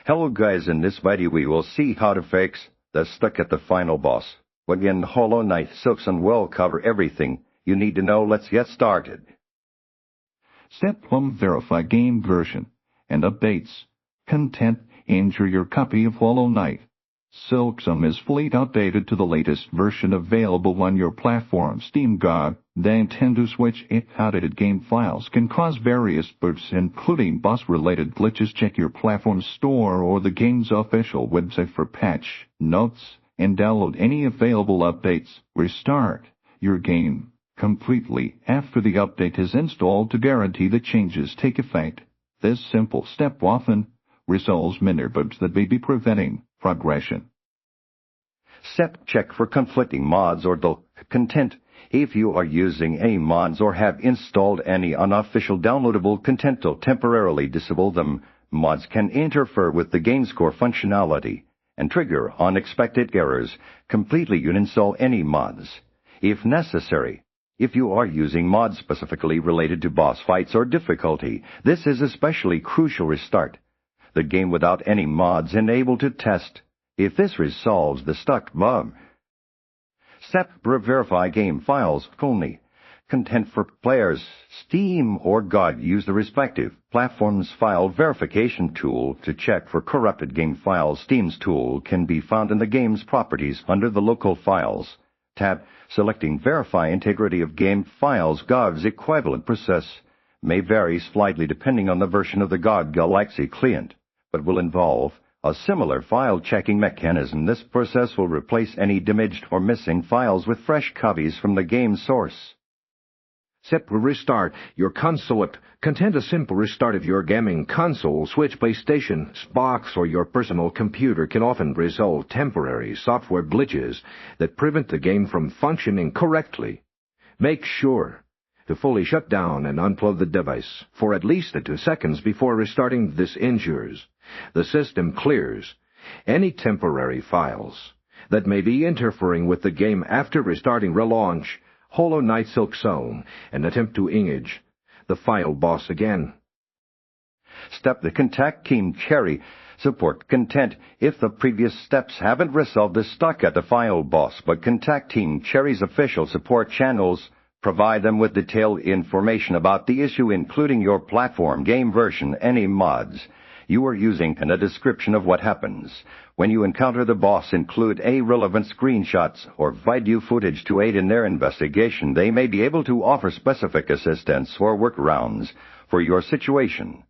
Hello guys, in this video we will see how to fix the stuck at the final boss. Again, Hollow Knight Silksong will cover everything you need to know. Let's get started. Step 1. Verify game version and updates. Content. Ensure your copy of Hollow Knight Silksong is fully updated to the latest version available on your platform. Steam God. The intent to switch outdated game files can cause various bugs, including boss-related glitches. Check your platform store or the game's official website for patch notes and download any available updates. Restart your game completely after the update is installed to guarantee the changes take effect. This simple step often resolves minor bugs that may be preventing progression. Step check for conflicting mods or dull content. If you are using any mods or have installed any unofficial downloadable content to temporarily disable them, mods can interfere with the game's core functionality and trigger unexpected errors. Completely uninstall any mods. If necessary, if you are using mods specifically related to boss fights or difficulty, this is especially crucial. Restart the game without any mods and able to test if this resolves the stuck bug. Step verify game files only. Content for players. Steam or GOG use the respective platform's file verification tool to check for corrupted game files. Steam's tool can be found in the game's properties under the local files tab. Selecting verify integrity of game files. GOG's equivalent process may vary slightly depending on the version of the GOG Galaxy client, but will involve a similar file-checking mechanism. This process will replace any damaged or missing files with fresh copies from the game source. Step restart your console app. Content a simple restart of your gaming console, Switch, PlayStation, Xbox, or your personal computer can often resolve temporary software glitches that prevent the game from functioning correctly. Make sure to fully shut down and unplug the device for at least 2 seconds before restarting. This ensures the system clears any temporary files that may be interfering with the game. After restarting, relaunch Hollow Knight Silksong and attempt to engage the final boss again. Step the contact Team Cherry support content. If the previous steps haven't resolved the stuck at the final boss, but contact Team Cherry's official support channels. Provide them with detailed information about the issue, including your platform, game version, any mods you are using, and a description of what happens when you encounter the boss. Include relevant screenshots or video footage to aid in their investigation. They may be able to offer specific assistance or workarounds for your situation.